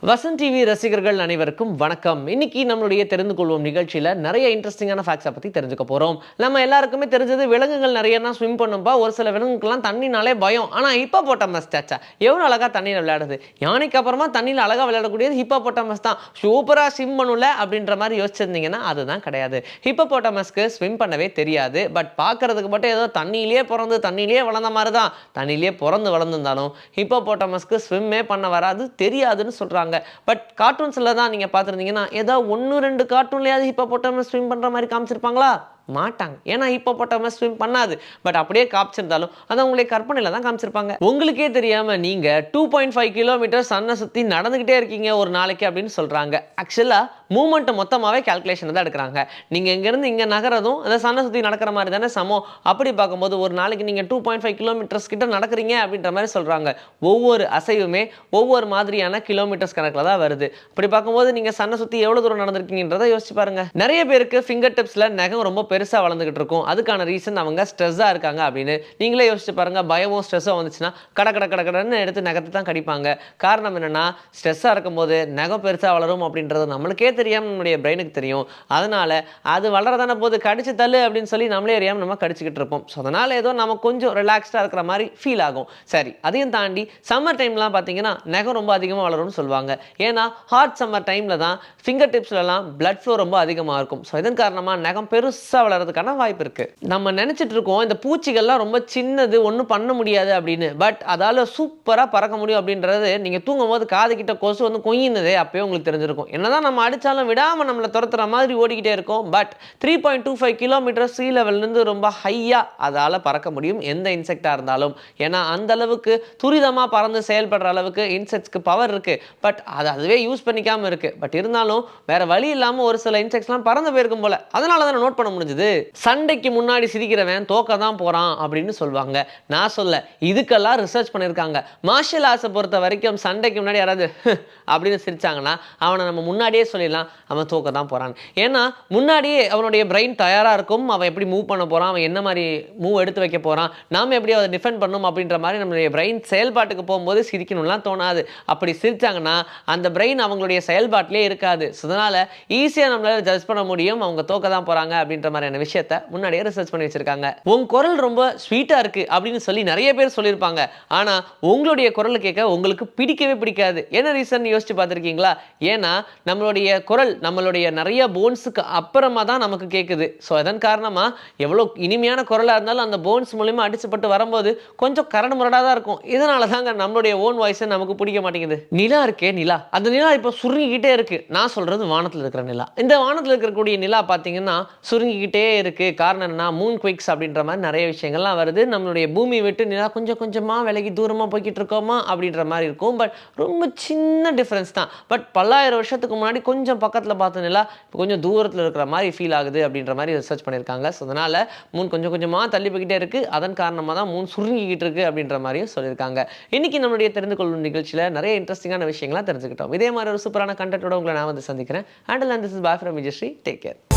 Vasanth TV ரசிகர்கள் அனைவருக்கும் வணக்கம். இன்னைக்கு நம்மளுடைய தெரிந்து கொள்வோம் நிகழ்ச்சியில நிறைய இன்ட்ரெஸ்டிங்கான ஃபேக்ட்ஸை பத்தி தெரிஞ்சுக்க போறோம். நம்ம எல்லாருக்குமே தெரிஞ்சது விலங்குகள் நிறையனா ஸ்விம் பண்ணும்பா. ஒரு சில விலங்குகள்லாம் தண்ணினாலே பயம். ஆனா ஹிப்போபோட்டமஸ் சாச்சா எவ்வளவு அழகா தண்ணியில விளையாடுது. யானைக்கு அப்புறமா தண்ணியில அழகா விளையாடக்கூடியது ஹிப்போபோட்டமஸ் தான். சூப்பரா ஸ்விம் பண்ணல அப்படின்ற மாதிரி யோசிச்சிருந்தீங்கன்னா அதுதான் கிடையாது. ஹிப்போபோட்டமஸ்க்கு ஸ்விம் பண்ணவே தெரியாது. பட் பார்க்கறதுக்கு மட்டும் ஏதோ தண்ணியிலேயே பிறந்து தண்ணியிலேயே வளர்ந்த மாதிரி தான். தண்ணியிலேயே பிறந்து வளர்ந்துருந்தாலும் ஹிப்போபோட்டமஸ்க்கு ஸ்விம்மே பண்ண வராது, தெரியாதுன்னு சொல்றாங்க. பட் கார்ட்டூன்ஸ்ல தான் நீங்க பார்த்திருந்தீங்கன்னா ஏதோ 1-2 கார்ட்டூன்லயாவது ஹிப்போபோட்டமஸ் ஸ்விம் பண்ற மாதிரி காமிச்சிருப்பாங்களா? மாட்டாங்க. ஏன்னா ஹிப்போபோட்டமஸ் ஸ்விம் பண்ணாது. பட் அப்படியே காமிச்சிருந்தாலும் அதை உங்களுடைய கற்பனையில தான் காமிச்சிருப்பாங்க. உங்களுக்கே தெரியாம நீங்க 2.5 கிலோமீட்டர் சன்னை சுத்தி நடந்துகிட்டே இருக்கீங்க ஒரு நாளைக்கு அப்படின்னு சொல்றாங்க. ஆக்சுவலா மூவ்மெண்ட் மொத்தமாவே கால்குலேஷன் தான் எடுக்கிறாங்க. நீங்க இங்க இருந்து இங்க நகரதும் அந்த சன்னை சுத்தி நடக்கிற மாதிரி தானே சமம். அப்படி பார்க்கும்போது ஒரு நாளைக்கு நீங்க 2.5 கிலோமீட்டர்ஸ் கிட்ட நடக்கிறீங்க அப்படின்ற மாதிரி சொல்றாங்க. ஒவ்வொரு அசைவுமே ஒவ்வொரு மாதிரியான கிலோமீட்டர்ஸ் கணக்கில் தான் வருது. அப்படி பார்க்கும்போது நீங்க சன்னை சுத்தி எவ்வளவு தூரம் நடந்திருக்கீங்கன்றதை யோசிச்சு பாருங்க. நிறைய பேருக்கு ஃபிங்கர் டிப்ஸ்ல நகம் ரொம்ப பெருசா வளர்ந்துகிட்டு இருக்கும். அதுக்கான ரீசன் அவங்க ஸ்ட்ரெஸ்ஸா இருக்காங்க அப்படின்னு நீங்களே யோசிச்சு பாருங்க. பயமும் ஸ்ட்ரெஸ்ஸும் வந்துச்சுன்னா கடன்னு எடுத்து நகத்தை தான் கடிப்பாங்க. காரணம் என்னன்னா ஸ்ட்ரெஸ்ஸா இருக்கும்போது நகம் பெருசா வளரும் அப்படின்றது நம்மளுக்கே தெரியாம நம்மளுடைய பிரெயினுக்கு தெரியும். அதனால அது வளரதான போது கடிச்சு தள்ளு அப்படின்னு சொல்லி நம்மளே அறியாம நம்ம கடிச்சுக்கிட்டு இருப்போம். ஸோ அதனால ஏதோ நம்ம கொஞ்சம் ரிலாக்ஸ்டா இருக்கிற மாதிரி ஃபீல் ஆகும். சரி, அதையும் தாண்டி சம்மர் டைம்லாம் பார்த்தீங்கன்னா நகம் ரொம்ப அதிகமாக வளரும்னு சொல்லுவாங்க. ஏன்னா ஹாட் சம்மர் டைம்ல தான் ஃபிங்கர் டிப்ஸ்லாம் பிளட் ஃப்ளோ ரொம்ப அதிகமாக இருக்கும். ஸோ இதன் காரணமாக நகம் பெருசாக வளர்றதுக்கான வாய்ப்பு இருக்கு. நம்ம நினைச்சிட்டு இருக்கோம் இந்த பூச்சிகள்லாம் ரொம்ப சின்னது, ஒன்றும் பண்ண முடியாது அப்படின்னு. பட் அதால சூப்பராக பறக்க முடியும் அப்படின்றது நீங்க தூங்கும் போது காது கிட்ட கொசு வந்து கொய்யினதே அப்பயே உங்களுக்கு தெரிஞ்சிருக்கும். என்னதான் நம்ம அடிச்சாலும் விடாம நம்மளை துரத்துற மாதிரி ஓடிக்கிட்டே இருக்கும். பட் 3.25 கிலோமீட்டர் சீ லெவல்லேருந்து ரொம்ப ஹையா அதால பறக்க முடியும் எந்த இன்செக்டா இருந்தாலும். ஏன்னா அந்த அளவுக்கு துரிதமாக பறந்து செயல்படுற அளவுக்கு இன்செக்ட்ஸ்க்கு பவர் இருக்கு. பட் அதுவே யூஸ் பண்ணிக்காம இருக்கு. பட் இருந்தாலும் வேற வழி இல்லாம ஒரு சில இன்செக்ட்ஸ்லாம் பறந்து போயிருக்கும் போல. அதனால தான் நோட் பண்ண முடிஞ்சது. சண்டைக்கு முன்னாடி சிரிக்கிறவன் தோக்க தான் போறான் அப்படின்னு சொல்லுவாங்க. நான் சொல்ல, இதுக்கெல்லாம் ரிசர்ச் பண்ணியிருக்காங்க. மார்ஷல் ஆர்ட்ஸை பொறுத்த வரைக்கும் சண்டைக்கு முன்னாடி யாராவது அப்படின்னு சிரிச்சாங்கன்னா அவனை நம்ம முன்னாடியே சொல்லிடலாம் அவன் தோக்க தான் போறான். ஏன்னா முன்னாடியே அவனுடைய பிரெயின் தயாரா இருக்கும். அவன் எப்படி மூவ் பண்ண போறான், அவன் என்ன மாதிரி மூவ் எடுத்து வைக்க போறான், நாம எப்படி அதை டிஃபெண்ட் பண்ணணும் அப்படின்ற மாதிரி நம்மளுடைய பிரெயின் செயல்பாட்டுக்கு போகும்போது சிரிக்கணும்லாம் தோணாது. அப்படி சிரிச்சாங்கன்னா அந்த பிரெயின் அவங்களுடைய செயல்பாட்டிலே இருக்காது. அதனால ஈஸியாக நம்மளால ஜட்ஜ் பண்ண முடியும் அவங்க தோக்க தான் போறாங்க அப்படின்ற மாதிரியான விஷயத்த முன்னாடியே ரிசர்ச் பண்ணி வச்சிருக்காங்க. உங்க குரல் ரொம்ப ஸ்வீட்டா இருக்கு அப்படின்னு சொல்லி நிறைய பேர் சொல்லியிருப்பாங்க. ஆனா உங்களுடைய குரல் கேட்க உங்களுக்கு பிடிக்கவே பிடிக்காது. என்ன ரீசன் யோசிச்சு பார்த்திருக்கீங்களா? ஏன்னா நம்மளுடைய குரல் நம்மளுடைய நிறைய போன்ஸுக்கு அப்புறமா தான் நமக்கு கேட்குது. ஸோ அதன் காரணமா எவ்வளோ இனிமையான குரலாக இருந்தாலும் அந்த போன்ஸ் மூலியமா அடிச்சுப்பட்டு வரும்போது கொஞ்சம் கரடு முரடாக தான் இருக்கும். இதனால தாங்க நம்மளுடைய ஓன் வாய்ஸை நமக்கு பிடிக்க மாட்டேங்குது. நிலா இருக்கே நிலா, அந்த நிலா இப்போ சுருங்கிக்கிட்டே இருக்கு. நான் சொல்றது வானத்தில் இருக்கிற நிலா. இந்த வானத்தில் இருக்கக்கூடிய நிலா பார்த்தீங்கன்னா சுருங்கிக்கிட்டே இருக்கு. காரணம் என்னன்னா மூன் குவிக்ஸ் அப்படின்ற மாதிரி நிறைய விஷயங்கள்லாம் வருது. நம்மளுடைய பூமி விட்டு நிலா கொஞ்சம் கொஞ்சமாக விலகி தூரமாக போய்கிட்டு இருக்கோமா அப்படின்ற மாதிரி இருக்கும். பட் ரொம்ப சின்ன டிஃப்ரென்ஸ் தான். பட் பல்லாயிரம் வருஷத்துக்கு முன்னாடி கொஞ்சம் பக்கத்தில் பார்த்த நிலா இப்போ கொஞ்சம் தூரத்தில் இருக்கிற மாதிரி ஃபீல் ஆகுது அப்படின்ற மாதிரி ரிசர்ச் பண்ணியிருக்காங்க. ஸோ அதனால மூன் கொஞ்சம் கொஞ்சமாக தள்ளி போய்கிட்டே இருக்கு. அதன் காரணமாக தான் மூன் சுருங்கிக்கிட்டு இருக்கு அப்படின்ற மாதிரியும் சொல்லியிருக்காங்க. இன்னைக்கு நம்மளுடைய தெரிந்து கொள்ளும் நிகழ்ச்சியில் நிறைய இன்ட்ரெஸ்டிங்கான விஷயங்கள்லாம் தெரிஞ்சுக்கிட்டோம். இதே மாதிரி ஒரு சூப்பரான கண்டென்ட்டோட உங்களை நான் வந்து சந்திக்கிறேன். And this is bye from Vijayasri. Take care.